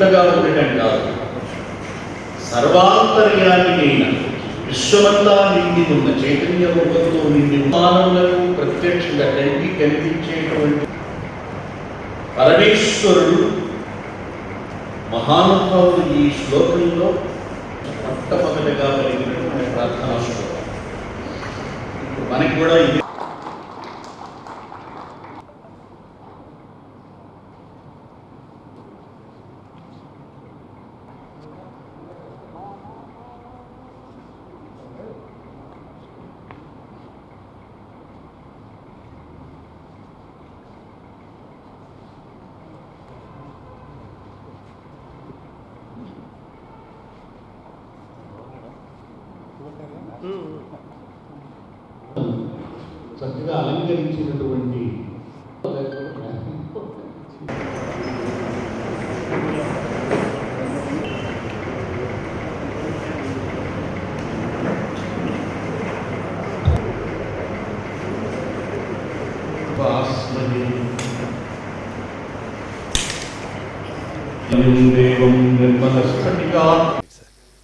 ఎదుగుండగా ఉండటం కాదు, సర్వాంతర్యాన్ని అయిన విశ్వమంతా నిండి ఉన్న చైతన్య రూపంతో నిండి మానవులకు ప్రత్యక్షంగా కంటికి కనిపించేటువంటి పరమేశ్వరుడు మహానుభావుడు ఈ శ్లోకంలో మొట్టమొదటిగా కలిగినటువంటి ప్రార్థనా శ్లోకం. మనకి కూడా ఇది చక్కగా అలంకరించినటువంటి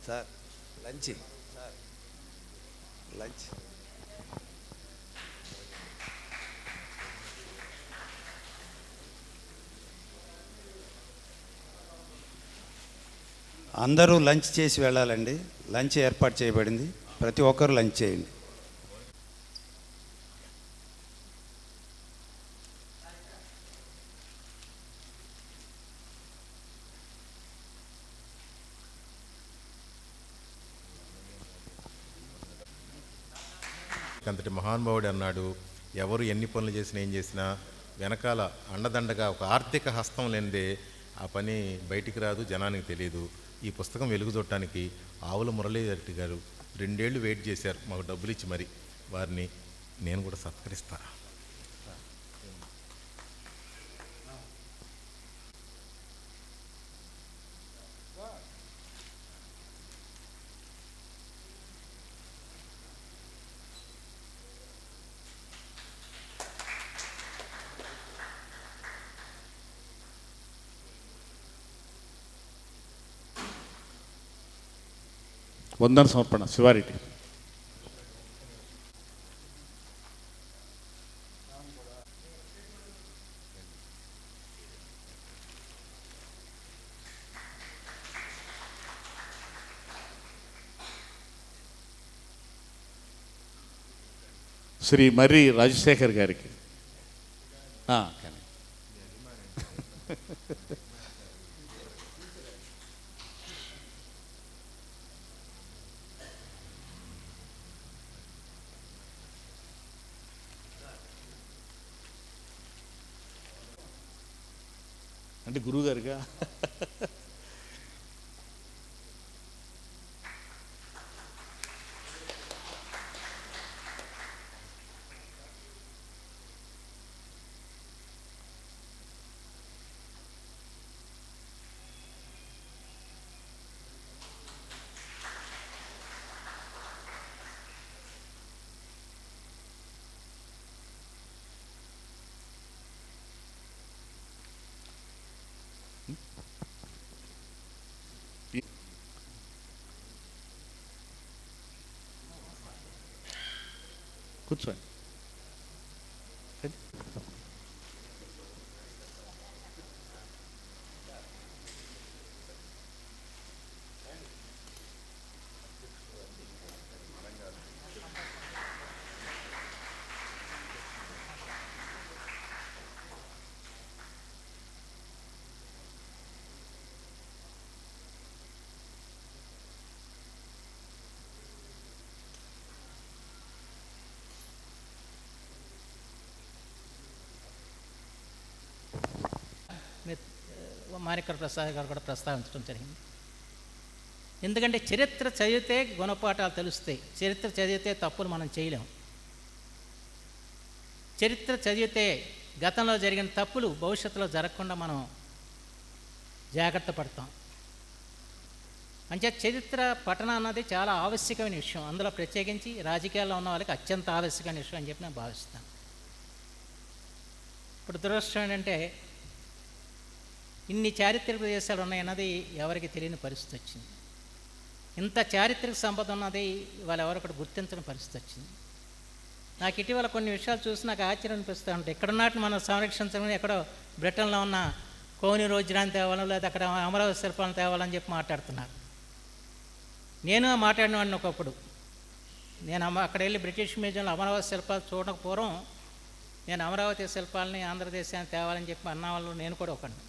సార్ లంచ్ లంచ్ అందరూ లంచ్ చేసి వెళ్ళాలండి. లంచ్ ఏర్పాటు చేయబడింది, ప్రతి ఒక్కరూ లంచ్ చేయండి. అంతటి మహానుభావుడు అన్నాడు, ఎవరు ఎన్ని పనులు చేసినా ఏం చేసినా వెనకాల అండదండగా ఒక ఆర్థిక హస్తం లేనిదే ఆ పని బయటికి రాదు, జనానికి తెలియదు. ఈ పుస్తకం వెలుగు చూడటానికి ఆవుల మురళీరెడ్డి గారు 2 ఏళ్ళు వెయిట్ చేశారు మాకు డబ్బులు ఇచ్చి, మరి వారిని నేను కూడా సత్కరిస్తా. వందన సమర్పణ శివారెడ్డి. శ్రీ మర్రి రాజశేఖర్ గారికి అంటే గురువుగారిగా కూర్చోండి. మాణిక్య ప్రసాద్ గారు కూడా ప్రస్తావించడం జరిగింది. ఎందుకంటే చరిత్ర చదివితే గుణపాఠాలు తెలుస్తాయి, చరిత్ర చదివితే తప్పులు మనం చేయలేం. చరిత్ర చదివితే గతంలో జరిగిన తప్పులు భవిష్యత్తులో జరగకుండా మనం జాగ్రత్త పడతాం. అంటే చరిత్ర పఠనం అన్నది చాలా ఆవశ్యకమైన విషయం, అందులో ప్రత్యేకించి రాజకీయాల్లో ఉన్న వాళ్ళకి అత్యంత ఆవశ్యకమైన విషయం అని చెప్పి నేను భావిస్తాను. ఇప్పుడు దురదృష్టం ఏంటంటే ఇన్ని చారిత్రక ప్రదేశాలు ఉన్నాయన్నది ఎవరికి తెలియని పరిస్థితి వచ్చింది. ఇంత చారిత్రక సంపద ఉన్నది వాళ్ళు ఎవరొకటి గుర్తించని పరిస్థితి వచ్చింది. నాకు ఇటీవల కొన్ని విషయాలు చూసి నాకు ఆశ్చర్యం అనిపిస్తూ ఉంటాయి. ఎక్కడున్నట్టు మనం సంరక్షించమని ఎక్కడో బ్రిటన్లో ఉన్న కోని రోజురాన్ని తేవాలని లేదా అక్కడ అమరావతి శిల్పాలను తేవాలని చెప్పి మాట్లాడుతున్నారు. నేను మాట్లాడినవాడిని ఒకప్పుడు. నేను అక్కడ వెళ్ళి బ్రిటిష్ మ్యూజియంలో అమరావతి శిల్పాలు చూడకపోవడం, నేను అమరావతి శిల్పాలని ఆంధ్రదేశాన్ని తేవాలని చెప్పి అన్న వాళ్ళు నేను కూడా ఒకడిని.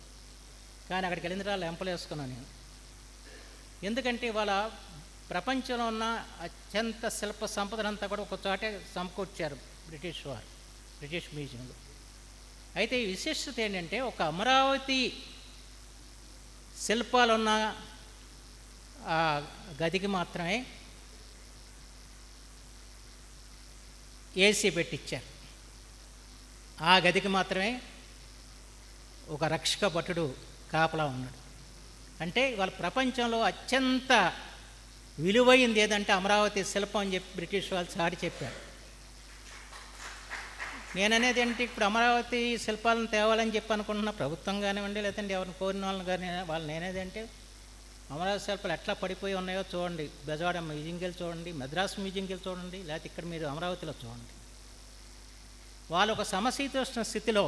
కానీ అక్కడికి వెళ్ళిన తర్వాత లెంపలు వేసుకున్నాను నేను. ఎందుకంటే ఇవాళ ప్రపంచంలో ఉన్న అత్యంత శిల్ప సంపదనంతా కూడా ఒక చోటే సమకూర్చారు బ్రిటిష్ వారు, బ్రిటిష్ మ్యూజియంలో. అయితే ఈ విశిష్టత ఏంటంటే ఒక అమరావతి శిల్పాలున్న ఆ గదికి మాత్రమే ఏసీ పెట్టించారు. ఆ గదికి మాత్రమే ఒక రక్షక భటుడు కాపలా ఉన్నాడు. అంటే వాళ్ళ ప్రపంచంలో అత్యంత విలువైంది ఏదంటే అమరావతి శిల్పం అని చెప్పి బ్రిటిష్ వాళ్ళు చాటి చెప్పారు. నేననేది ఏంటి, ఇప్పుడు అమరావతి శిల్పాలను తేవాలని చెప్పి అనుకుంటున్న ప్రభుత్వం కానివ్వండి, లేదంటే ఎవరిని కోరిన వాళ్ళని కానీ వాళ్ళు నేనేది అంటే అమరావతి శిల్పాలు ఎట్లా పడిపోయి ఉన్నాయో చూడండి. బెజవాడ మ్యూజియంకి వెళ్ళి చూడండి, మద్రాసు మ్యూజియంకి వెళ్ళి చూడండి, లేకపోతే ఇక్కడ మీరు అమరావతిలో చూడండి. వాళ్ళు ఒక సమశీతోష్ణ స్థితిలో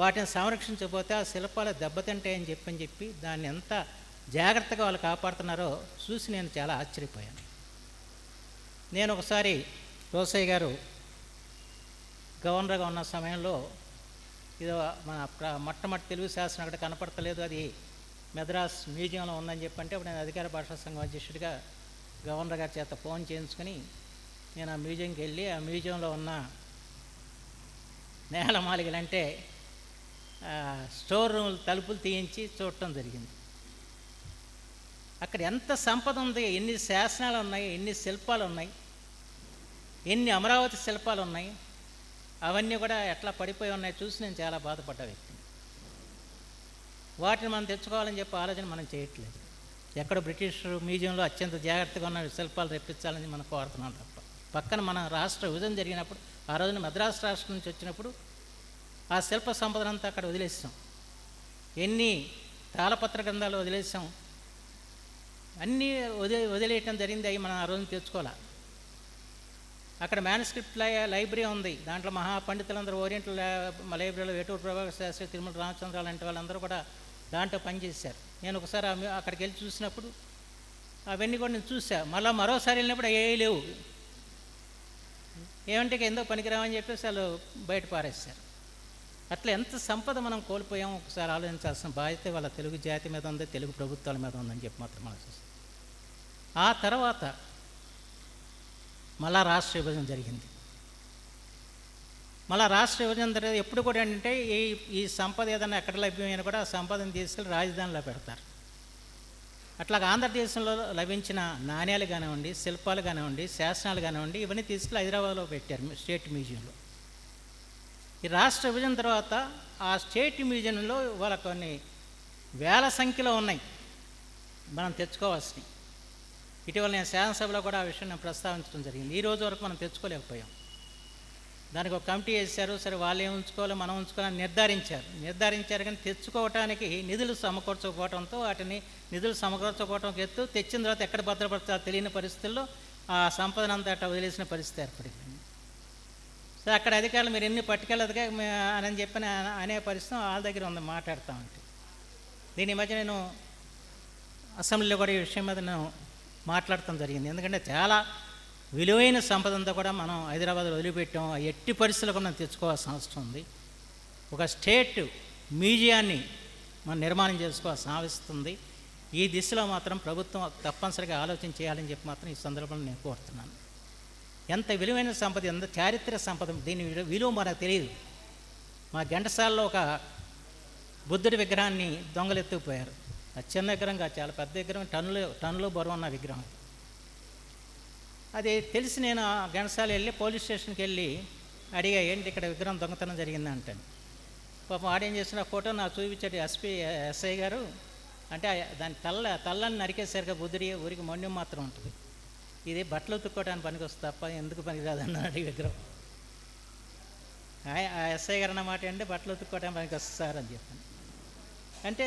వాటిని సంరక్షించకపోతే ఆ శిల్పాలు దెబ్బతింటాయని చెప్పి దాన్ని ఎంత జాగ్రత్తగా వాళ్ళు కాపాడుతున్నారో చూసి నేను చాలా ఆశ్చర్యపోయాను. నేను ఒకసారి రోసయ్య గారు గవర్నర్గా ఉన్న సమయంలో ఇది మన మొట్టమొదటి తెలుగు శాసనం అక్కడ కనపడతలేదు, అది మద్రాస్ మ్యూజియంలో ఉందని చెప్పంటే అప్పుడు నేను అధికార భాషా సంఘం అధ్యక్షుడిగా గవర్నర్ గారి చేత ఫోన్ చేయించుకొని నేను ఆ మ్యూజియంకి వెళ్ళి ఆ మ్యూజియంలో ఉన్న నేలమాళిగలంటే స్టోర్ రూమ్ తలుపులు తీయించి చూడటం జరిగింది. అక్కడ ఎంత సంపద ఉంది, ఎన్ని శాసనాలు ఉన్నాయి, ఎన్ని శిల్పాలు ఉన్నాయి, ఎన్ని అమరావతి శిల్పాలు ఉన్నాయి, అవన్నీ కూడా ఎట్లా పడిపోయి ఉన్నాయి చూసి నేను చాలా బాధపడ్డ వ్యక్తిని. వాటిని మనం తెచ్చుకోవాలని చెప్పి ఆలోచన మనం చేయట్లేదు. ఎక్కడ బ్రిటిష్ మ్యూజియంలో అత్యంత జాగ్రత్తగా ఉన్న శిల్పాలు రెప్పించాలని మనం కోరుతున్నాం తప్ప. పక్కన మన రాష్ట్ర విభజన జరిగినప్పుడు ఆ రోజున మద్రాసు రాష్ట్రం నుంచి వచ్చినప్పుడు ఆ శిల్ప సంపదనంతా అక్కడ వదిలేసాం. ఎన్ని తాళపత్ర గ్రంథాలు వదిలేసాం, అన్నీ వదిలేయటం జరిగింది. అవి మనం ఆ రోజున తెచ్చుకోవాలి. అక్కడ మ్యానుస్క్రిప్ట్ లైబ్రరీ ఉంది. దాంట్లో మహాపండితులందరూ ఓరియంటల్ లైబ్రరీలో వేటూరు ప్రభాకర్ శాస్త్రి, తిరుమల రామచంద్ర లాంటి వాళ్ళందరూ కూడా దాంట్లో పనిచేశారు. నేను ఒకసారి అక్కడికి వెళ్ళి చూసినప్పుడు అవన్నీ కూడా నేను చూసా. మరోసారి వెళ్ళినప్పుడు ఏ లేవు, ఏమంటే ఎందుకు పనికిరామని చెప్పేసి వాళ్ళు బయట పారేస్తారు. అట్లా ఎంత సంపద మనం కోల్పోయాం ఒకసారి ఆలోచించాల్సిన బాధ్యత వాళ్ళ తెలుగు జాతి మీద ఉంది, తెలుగు ప్రభుత్వాల మీద ఉందని చెప్పి మాత్రం ఆలోచిస్తాం. ఆ తర్వాత మళ్ళా రాష్ట్ర విభజన జరిగింది. మళ్ళీ రాష్ట్ర విభజన జరిగింది. ఎప్పుడు కూడా ఏంటంటే ఈ సంపద ఏదైనా ఎక్కడ లభ్యమైనా కూడా ఆ సంపదను తీసుకెళ్ళి రాజధానిలో పెడతారు. అట్లాగా ఆంధ్రదేశంలో లభించిన నాణ్యాలు కానివ్వండి, శిల్పాలు కానివ్వండి, శాసనాలు కానివ్వండి, ఇవన్నీ తీసుకెళ్ళి హైదరాబాద్లో పెట్టారు స్టేట్ మ్యూజియంలో. ఈ రాష్ట్ర విభజన తర్వాత ఆ స్టేట్ మ్యూజియంలో వాళ్ళ కొన్ని వేల సంఖ్యలో ఉన్నాయి మనం తెచ్చుకోవాల్సినవి. ఇటీవల నేను శాసనసభలో కూడా ఆ విషయం నేను ప్రస్తావించడం జరిగింది. ఈ రోజు వరకు మనం తెచ్చుకోలేకపోయాం. దానికి ఒక కమిటీ వేశారు. సరే వాళ్ళు ఏం ఉంచుకోవాలో మనం ఉంచుకోవాలని నిర్ధారించారు కానీ తెచ్చుకోవటానికి నిధులు సమకూర్చకపోవడంతో వాటిని నిధులు సమకూర్చకపోవడం ఎత్తు, తెచ్చిన తర్వాత ఎక్కడ భద్రపరచాలో తెలియని పరిస్థితుల్లో ఆ సంపదనంతా అట్లా వదిలేసిన పరిస్థితి ఏర్పడింది. సో అక్కడ అధికారులు మీరు ఎన్ని పట్టుకెళ్ళదుగా అని చెప్పి అనే పరిస్థితి వాళ్ళ దగ్గర ఉంది మాట్లాడుతామంటే. దీని మధ్య నేను అసెంబ్లీలో కూడా ఈ విషయం మీద నేను మాట్లాడటం జరిగింది. ఎందుకంటే చాలా విలువైన సంపద అంతా కూడా మనం హైదరాబాద్లో వదిలిపెట్టాం. ఎట్టి పరిస్థితుల్లో మనం తెచ్చుకోవాల్సిన అవసరం ఉంది. ఒక స్టేట్ మ్యూజియాన్ని మనం నిర్మాణం చేసుకోవాల్సిన అవసరం ఉంది. ఈ దిశలో మాత్రం ప్రభుత్వం తప్పనిసరిగా ఆలోచన చేయాలని చెప్పి మాత్రం ఈ సందర్భంలో నేను కోరుతున్నాను. ఎంత విలువైన సంపద, ఎంత చారిత్రక సంపద, దీని విలువ మనకు తెలియదు. మా ఘంటసాలలో ఒక బుద్ధుడి విగ్రహాన్ని దొంగలు ఎత్తుకుపోయారు. అది చిన్న విగ్రహం కాదు, చాలా పెద్ద విగ్రహం, టన్నులు బరువు ఉన్న విగ్రహం. అది తెలిసి నేను ఘంటసాల వెళ్ళి పోలీస్ స్టేషన్కి వెళ్ళి అడిగా, ఏంటి ఇక్కడ విగ్రహం దొంగతనం జరిగింది అంటాను. పాపం ఆడేం చేసిన ఫోటో నాకు చూపించాడు ఎస్ఐ గారు. అంటే దాని తల్లని నరికేసరిగా బుద్ధుడి ఊరికి మొండ్యం మాత్రం ఉంటుంది, ఇది బట్టలు ఉతుక్కోవడానికి పనికి వస్తుంది తప్ప ఎందుకు పనికిరాదన్నాడు ఈ విగ్రహం. ఆ ఎస్ఐ గారు అన్నమాట అంటే బట్టలు ఉతుక్కోవడానికి పనికి వస్తుంది సార్ అని చెప్పాను. అంటే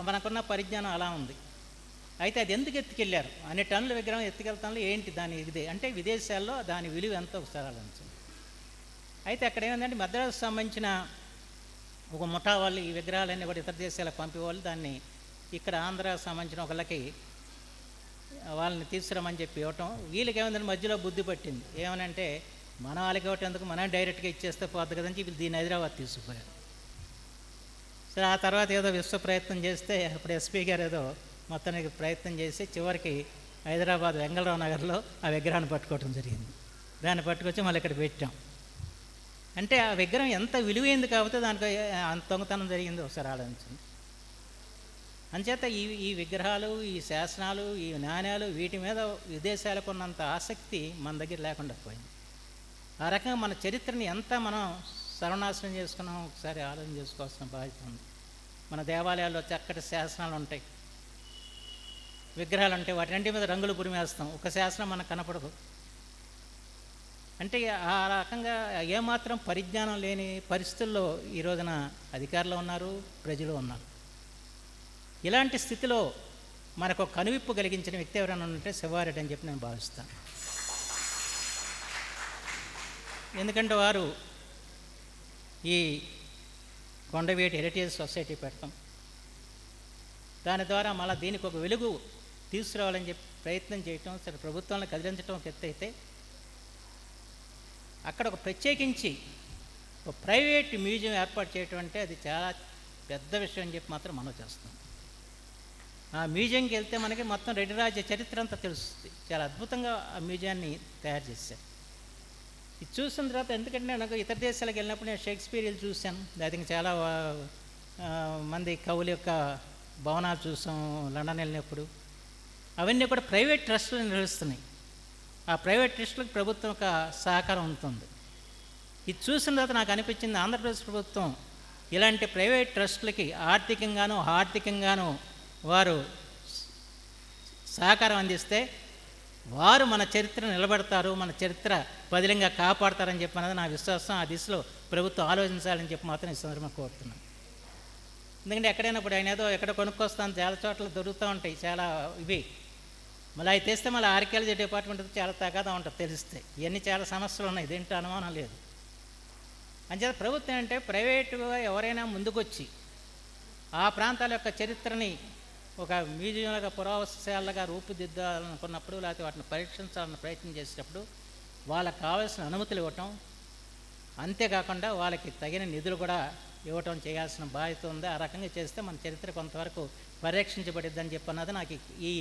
మనకున్న పరిజ్ఞానం అలా ఉంది. అయితే అది ఎందుకు ఎత్తుకెళ్ళారు, అన్ని టన్నుల విగ్రహం ఎత్తుకెళ్తాను ఏంటి దాని ఇదే అంటే విదేశాల్లో దాని విలువ ఎంతో ఒకసారి ఆలోచించండి. అయితే అక్కడ ఏమైందంటే మద్రాసు సంబంధించిన ఒక ముఠా వాళ్ళు ఈ విగ్రహాలన్నీ కూడా ఇతర దేశాలకు పంపేవాళ్ళు దాన్ని ఇక్కడ ఆంధ్రాకు సంబంధించిన ఒకళ్ళకి వాళ్ళని తీసుకురమ్మని చెప్పి ఇవ్వటం. వీళ్ళకి ఏమైందంటే మధ్యలో బుద్ధి పట్టింది, ఏమనంటే మన వాళ్ళకి ఇవ్వటం ఎందుకు, మనం డైరెక్ట్గా ఇచ్చేస్తే పోద్ది కదని చెప్పి దీన్ని హైదరాబాద్ తీసుకుపోయారు. సరే ఆ తర్వాత ఏదో విశ్వ ప్రయత్నం చేస్తే అప్పుడు ఎస్పీ గారు ఏదో మొత్తానికి ప్రయత్నం చేసి చివరికి హైదరాబాద్ వెంగళరావు నగర్లో ఆ విగ్రహాన్ని పట్టుకోవటం జరిగింది. దాన్ని పట్టుకొచ్చి మళ్ళీ ఇక్కడ పెట్టాం. అంటే ఆ విగ్రహం ఎంత విలువైంది కాబట్టి దానికి అంత దొంగతనం జరిగింది ఒకసారి ఆలోచించండి. అంచేత ఈ విగ్రహాలు, ఈ శాసనాలు, ఈ నాణ్యాలు వీటి మీద విదేశాలకు ఉన్నంత ఆసక్తి మన దగ్గర లేకుండా పోయింది. ఆ రకంగా మన చరిత్రని ఎంత మనం సర్వనాశనం చేసుకున్నాం ఒకసారి ఆలోచన చేసుకోవాల్సిన బాధ్యత ఉంది. మన దేవాలయాల్లో చక్కటి శాసనాలు ఉంటాయి, విగ్రహాలు ఉంటాయి, వాటి మీద రంగులు పురిమేస్తాం, ఒక శాసనం మనకు కనపడదు. అంటే ఆ రకంగా ఏమాత్రం పరిజ్ఞానం లేని పరిస్థితుల్లో ఈ రోజున అధికారులు ఉన్నారు, ప్రజలు ఉన్నారు. ఇలాంటి స్థితిలో మనకు కనువిప్పు కలిగించిన వ్యక్తి ఎవరైనా ఉంటే శివారెడ్డి అని చెప్పి నేను భావిస్తాను. ఎందుకంటే వారు ఈ కొండవీటి హెరిటేజ్ సొసైటీ పెడతాం, దాని ద్వారా మళ్ళీ దీనికి ఒక వెలుగు తీసుకురావాలని చెప్పి ప్రయత్నం చేయటం, సరే ప్రభుత్వాలను కదిలించడం ఒక ఎత్తు అయితే, అక్కడ ఒక ప్రత్యేకించి ఒక ప్రైవేట్ మ్యూజియం ఏర్పాటు చేయటం అంటే అది చాలా పెద్ద విషయం అని చెప్పి మాత్రం మనం చేస్తాం. ఆ మ్యూజియంకి వెళ్తే మనకి మొత్తం రెడ్డి రాజ్య చరిత్ర అంతా తెలుస్తుంది. చాలా అద్భుతంగా ఆ మ్యూజియాన్ని తయారు చేశారు. ఇది చూసిన తర్వాత ఎందుకంటే నాకు ఇతర దేశాలకు వెళ్ళినప్పుడు నేను షేక్స్పియర్లు చూశాను, దానికి చాలా మంది కవుల యొక్క భవనాలు చూసాం లండన్ వెళ్ళినప్పుడు. అవన్నీ కూడా ప్రైవేట్ ట్రస్టులు నిర్వహిస్తున్నాయి. ఆ ప్రైవేట్ ట్రస్టులకు ప్రభుత్వం ఒక సహకారం ఉంటుంది. ఇది చూసిన తర్వాత నాకు అనిపించింది ఆంధ్రప్రదేశ్ ప్రభుత్వం ఇలాంటి ప్రైవేట్ ట్రస్టులకి ఆర్థికంగాను వారు సహకారం అందిస్తే వారు మన చరిత్ర నిలబెడతారు, మన చరిత్ర బదిలంగా కాపాడతారని చెప్పి అన్నది నా విశ్వాసం. ఆ దిశలో ప్రభుత్వం ఆలోచించాలని చెప్పి మాత్రం ఈ సందర్భంగా కోరుతున్నాను. ఎందుకంటే ఎక్కడైనా ఇప్పుడు ఆయన ఏదో ఎక్కడ కొనుక్కొస్తాను, చాలా చోట్ల దొరుకుతూ ఉంటాయి చాలా ఇవి, మళ్ళీ అవి తెస్తే మళ్ళీ ఆర్కియాలజీ డిపార్ట్మెంట్ చాలా తగాదా ఉంటుంది తెలిస్తే. ఇవన్నీ చాలా సమస్యలు ఉన్నాయి, దీంట్లో అనుమానం లేదు. అంచేత ప్రభుత్వం అంటే ప్రైవేటుగా ఎవరైనా ముందుకొచ్చి ఆ ప్రాంతాల యొక్క చరిత్రని ఒక మ్యూజియంలుగా పురావస్తశాలగా రూపుదిద్దాలనుకున్నప్పుడు, లేకపోతే వాటిని పరీక్షించాలని ప్రయత్నం చేసేటప్పుడు వాళ్ళకి కావాల్సిన అనుమతులు ఇవ్వటం, అంతేకాకుండా వాళ్ళకి తగిన నిధులు కూడా ఇవ్వటం చేయాల్సిన బాధ్యత ఉంది. ఆ రకంగా చేస్తే మన చరిత్ర కొంతవరకు పరిరక్షించబడిద్దని చెప్పి అన్నది నాకు ఈ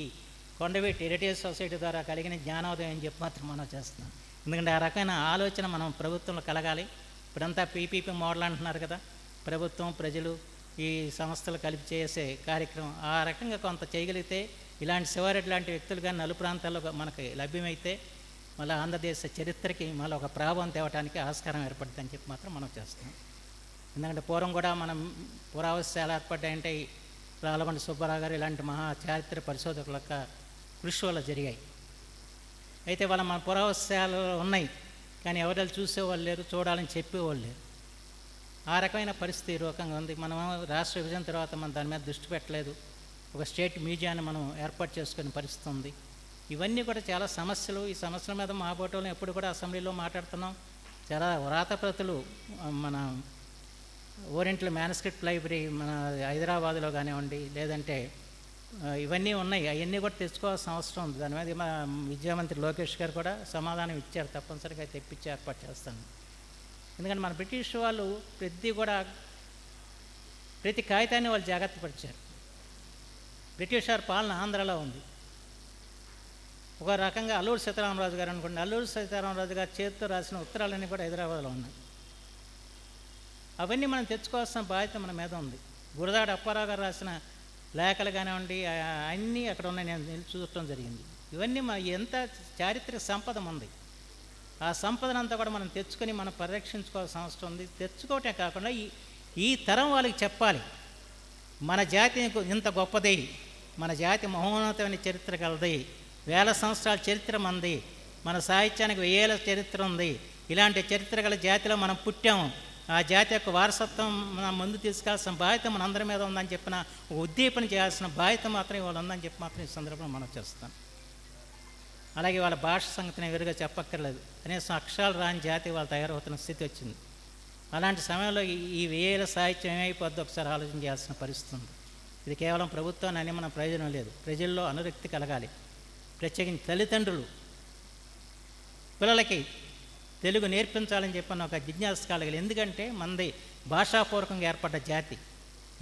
కొండవీటి హెరిటేజ్ సొసైటీ ద్వారా కలిగిన జ్ఞానోదయం అని చెప్పి మాత్రం మనం చేస్తున్నాం. ఎందుకంటే ఆ రకమైన ఆలోచన మనం ప్రభుత్వంలో కలగాలి. ఇప్పుడంతా పీపీపీ మోడల్ అంటున్నారు కదా, ప్రభుత్వం ప్రజలు ఈ సంస్థలు కలిపి చేసే కార్యక్రమం. ఆ రకంగా కొంత చేయగలిగితే ఇలాంటి శివారెడ్డి లాంటి వ్యక్తులు కానీ నలు ప్రాంతాల్లో మనకి లభ్యమైతే మళ్ళీ ఆంధ్రదేశ చరిత్రకి మళ్ళీ ఒక ప్రాభం తేవడానికి ఆస్కారం ఏర్పడుతుందని చెప్పి మాత్రం మనం చేస్తున్నాం. ఎందుకంటే పూర్వం కూడా మనం పురావస్తశాల ఏర్పడ్డాయంటే రాళ్ళబండి సుబ్బారావు గారు ఇలాంటి మహా చారిత్ర పరిశోధకుల యొక్క కృషి వల్ల జరిగాయి. అయితే వాళ్ళ మన పురావస్తశాలు ఉన్నాయి కానీ ఎవరు చూసేవాళ్ళు లేరు, చూడాలని చెప్పేవాళ్ళు లేరు. ఆ రకమైన పరిస్థితి రకంగా ఉంది. మనం రాష్ట్ర విభజన తర్వాత మనం దాని మీద దృష్టి పెట్టలేదు. ఒక స్టేట్ మ్యూజియాన్ని మనం ఏర్పాటు చేసుకునే పరిస్థితి ఉంది. ఇవన్నీ కూడా చాలా సమస్యలు. ఈ సమస్యల మీద మా పోటోలు ఎప్పుడు కూడా అసెంబ్లీలో మాట్లాడుతున్నాం. చాలా వ్రాతప్రతులు మన ఓరియంటల్ మ్యానుస్క్రిప్ట్ లైబ్రరీ మన హైదరాబాద్లో కానివ్వండి, లేదంటే ఇవన్నీ ఉన్నాయి, అవన్నీ కూడా తెచ్చుకోవాల్సిన అవసరం ఉంది. దాని మీద మా విద్యామంత్రి లోకేష్ గారు కూడా సమాధానం ఇచ్చారు, తప్పనిసరిగా తెప్పించి ఏర్పాటు చేస్తాను. ఎందుకంటే మన బ్రిటిష్ వాళ్ళు ప్రతి కాగితాన్ని వాళ్ళు జాగ్రత్త పరిచారు. బ్రిటిష్ వారి పాలన ఆంధ్రలో ఉంది. ఒక రకంగా అల్లూరి సీతారామరాజు గారు అనుకోండి, అల్లూరి సీతారామరాజు గారు చేతితో రాసిన ఉత్తరాలన్నీ కూడా హైదరాబాద్లో ఉన్నాయి. అవన్నీ మనం తెచ్చుకోవాల్సిన బాధ్యత మన మీద ఉంది. గురదాడ అప్పారావు గారు రాసిన లేఖలు కానివ్వండి అన్నీ అక్కడ ఉన్నాయి, నేను చూడటం జరిగింది. ఇవన్నీ ఎంత చారిత్రక సంపద ఉంది. ఆ సంపదనంతా కూడా మనం తెచ్చుకొని మనం పరిరక్షించుకోవాల్సిన అవసరం ఉంది. తెచ్చుకోవటమే కాకుండా ఈ తరం వాళ్ళకి చెప్పాలి, మన జాతి ఇంత గొప్పది, మన జాతి మహోన్నతమైన చరిత్ర కలది, వేల సంవత్సరాల చరిత్ర మంది, మన సాహిత్యానికి 1000 చరిత్ర ఉంది, ఇలాంటి చరిత్ర గల జాతిలో మనం పుట్టాము, ఆ జాతి యొక్క వారసత్వం మన ముందు తీసుకెళ్లాల్సిన బాధ్యత మన అందరి మీద ఉందని చెప్పిన ఉద్దీపన చేయాల్సిన బాధ్యత మాత్రం ఇవాళ ఉందని చెప్పి మాత్రం ఈ సందర్భంలో మనం చేస్తాం. అలాగే వాళ్ళ భాష సంగతిని ఎదురుగా చెప్పక్కర్లేదు, కనీసం అక్షరాలు రాని జాతి వాళ్ళు తయారవుతున్న స్థితి వచ్చింది. అలాంటి సమయంలో ఈ వేల సాహిత్యం ఏమైపోద్దో ఒకసారి ఆలోచన చేయాల్సిన పరిస్థితి ఉంది. ఇది కేవలం ప్రభుత్వాన్ని అని మన ప్రయోజనం లేదు, ప్రజల్లో అనురక్తి కలగాలి. ప్రత్యేకించి తల్లిదండ్రులు పిల్లలకి తెలుగు నేర్పించాలని చెప్పిన ఒక జిజ్ఞాస కలగాలి. ఎందుకంటే మనది భాషాపూర్వకంగా ఏర్పడ్డ జాతి.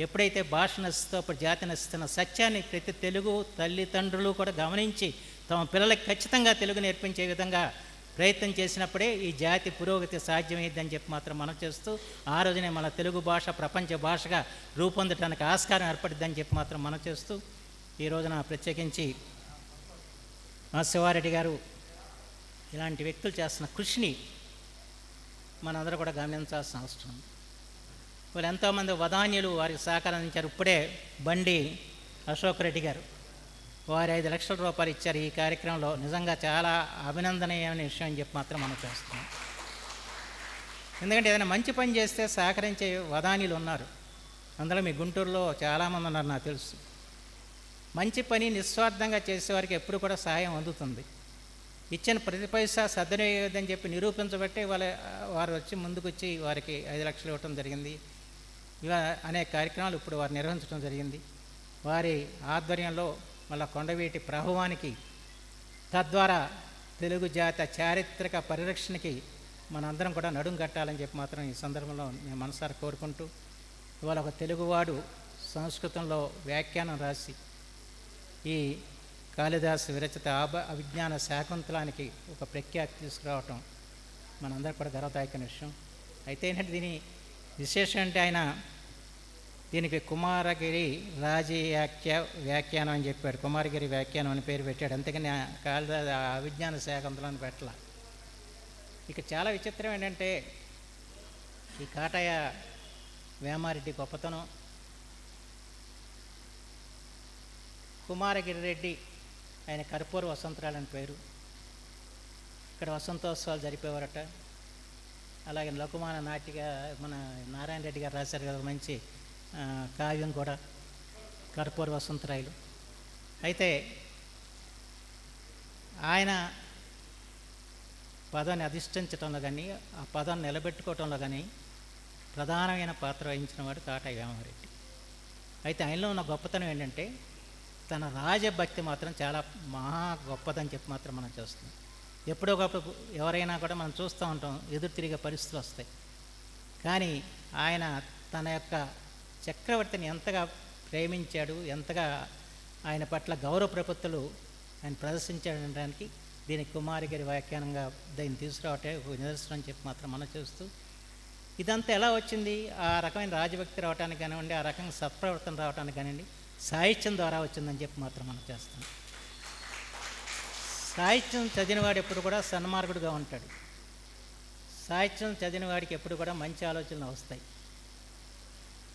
ఎప్పుడైతే భాష నశిస్తుందో అప్పుడు జాతి నశిస్తున్న సత్యాన్ని ప్రతి తెలుగు తల్లిదండ్రులు కూడా గమనించి తమ పిల్లలకి ఖచ్చితంగా తెలుగు నేర్పించే విధంగా ప్రయత్నం చేసినప్పుడే ఈ జాతి పురోగతి సాధ్యమైందని చెప్పి మాత్రం మనం చేస్తూ, ఆ రోజునే మన తెలుగు భాష ప్రపంచ భాషగా రూపొందడానికి ఆస్కారం ఏర్పడిద్దని చెప్పి మాత్రం మనం చేస్తూ, ఈ రోజున ప్రత్యేకించి మా శివారెడ్డి గారు ఇలాంటి వ్యక్తులు చేస్తున్న కృషిని మనందరూ కూడా గమనించాల్సిన అవసరం ఉంది. వాళ్ళు ఎంతోమంది వదాన్యులు వారికి సహకరించారు. ఇప్పుడే బండి అశోక్ రెడ్డి గారు వారు 5 లక్షల రూపాయలు ఇచ్చారు ఈ కార్యక్రమంలో. నిజంగా చాలా అభినందనీయమైన విషయం అని చెప్పి మాత్రం మనం చేస్తున్నాం. ఎందుకంటే ఏదైనా మంచి పని చేస్తే సహకరించే వదాన్యులు ఉన్నారు. అందులో మీ గుంటూరులో చాలామంది ఉన్నారు నాకు తెలుసు. మంచి పని నిస్వార్థంగా చేసేవారికి ఎప్పుడు కూడా సహాయం అందుతుంది. ఇచ్చిన ప్రతి పైసా సద్వినియోగం చెప్పి నిరూపించబట్టే వారు వచ్చి ముందుకు వచ్చి వారికి 5 లక్షలు ఇవ్వటం జరిగింది. ఇవా అనేక కార్యక్రమాలు ఇప్పుడు వారు నిర్వహించడం జరిగింది. వారి ఆధ్వర్యంలో మళ్ళా కొండవీటి ప్రభావానికి, తద్వారా తెలుగు జాతి చారిత్రక పరిరక్షణకి మనందరం కూడా నడుం కట్టాలని చెప్పి మాత్రం ఈ సందర్భంలో నేను మనసారా కోరుకుంటూ, ఇవాళ ఒక తెలుగువాడు సంస్కృతంలో వ్యాఖ్యానం రాసి ఈ కాళిదాసు విరచిత అభిజ్ఞాన శాకుంతలానికి ఒక ప్రఖ్యాతి తీసుకురావటం మనందరికి కూడా గర్వదాయకమైన విషయం. అయితే ఏంటంటే దీని విశేషం అంటే ఆయన దీనికి కుమారగిరి వ్యాఖ్యానం అని చెప్పాడు. కుమారగిరి వ్యాఖ్యానం అని పేరు పెట్టాడు. అంతేకాని కాళిదాసు అభిజ్ఞాన శాకుంతలాన్ని పెట్టాల. ఇక చాలా విచిత్రం ఏంటంటే ఈ కాటయ్య వేమారెడ్డి గొప్పతనం, కుమారగిరి రెడ్డి ఆయన కర్పూర వసంతరాలని పేరు. ఇక్కడ వసంతోత్సవాలు జరిపేవారట. అలాగే లకుమాన నాటిగా మన నారాయణ రెడ్డి గారు రాశారు కదా మంచి కావ్యం కూడా, కర్పూర వసంతరాయలు. అయితే ఆయన పదాన్ని అధిష్ఠించడంలో కానీ ఆ పదాన్ని నిలబెట్టుకోవటంలో కానీ ప్రధానమైన పాత్ర వహించిన వాడు కాటయ్య వేమారెడ్డి. అయితే ఆయనలో ఉన్న గొప్పతనం ఏంటంటే తన రాజభక్తి మాత్రం చాలా మహా గొప్పదని చెప్పి మాత్రం మనం చూస్తున్నాం. ఎప్పుడో ఒకప్పుడు ఎవరైనా కూడా మనం చూస్తూ ఉంటాం, ఎదురు తిరిగే పరిస్థితులు వస్తాయి. కానీ ఆయన తన యొక్క చక్రవర్తిని ఎంతగా ప్రేమించాడు, ఎంతగా ఆయన పట్ల గౌరవ ప్రపత్తులు ఆయన ప్రదర్శించడానికి దీనికి కుమారగిరి వ్యాఖ్యానంగా దీన్ని తీసుకురావటే ఒక నిదర్శనం అని చెప్పి మాత్రం మనం చూస్తూ, ఇదంతా ఎలా వచ్చింది? ఆ రకమైన రాజభక్తి రావడానికి కానివ్వండి, ఆ రకంగా సత్ప్రవర్తన రావడానికి కానివ్వండి, సాహిత్యం ద్వారా వచ్చిందని చెప్పి మాత్రం మనం చేస్తాం. సాహిత్యం చదివినవాడు ఎప్పుడు కూడా సన్మార్గుడుగా ఉంటాడు. సాహిత్యం చదివిన వాడికి ఎప్పుడు కూడా మంచి ఆలోచనలు వస్తాయి.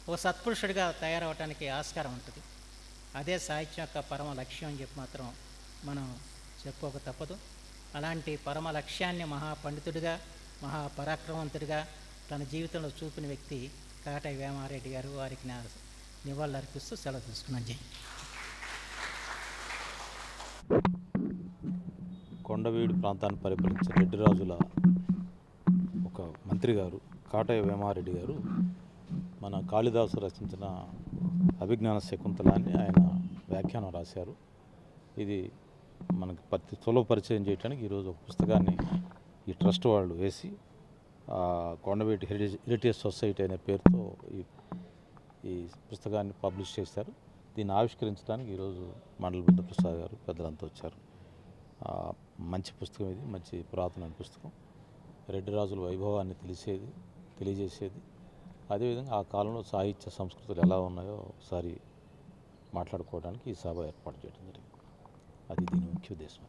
ఒక సత్పురుషుడిగా తయారవడానికి ఆస్కారం ఉంటుంది. అదే సాహిత్యం యొక్క పరమ లక్ష్యం అని చెప్పి మాత్రం మనం చెప్పుకోక తప్పదు. అలాంటి పరమ లక్ష్యాన్ని మహాపండితుడిగా, మహాపరాక్రమవంతుడిగా తన జీవితంలో చూపిన వ్యక్తి కాటయ్య వేమారెడ్డి గారు. వారికి నా నివాళులు అర్పిస్తూ సెలవు తీసుకున్నాను. జై. కొండవీడు ప్రాంతాన్ని పరిపాలించే రెడ్డి రాజుల ఒక మంత్రి గారు కాటయ్య వేమారెడ్డి గారు మన కాళిదాసు రచించిన అభిజ్ఞాన శకుంతలాన్ని ఆయన వ్యాఖ్యానం రాశారు. ఇది మనకి సులభ పరిచయం చేయడానికి ఈరోజు ఒక పుస్తకాన్ని ఈ ట్రస్ట్ వాళ్ళు వేసి కొండవీటి హెరిటేజ్ సొసైటీ అనే పేరుతో ఈ పుస్తకాన్ని పబ్లిష్ చేశారు. దీన్ని ఆవిష్కరించడానికి ఈరోజు మండల బుద్ధప్రసాద్ గారు పెద్దలంతా వచ్చారు. మంచి పుస్తకం ఇది, మంచి పురాతనమైన పుస్తకం. రెడ్డి రాజుల వైభవాన్ని తెలియజేసేది. అదేవిధంగా ఆ కాలంలో సాహిత్య సంస్కృతులు ఎలా ఉన్నాయో ఒకసారి మాట్లాడుకోవడానికి ఈ సభ ఏర్పాటు చేయడం జరిగింది. అది దీని ముఖ్య ఉద్దేశం.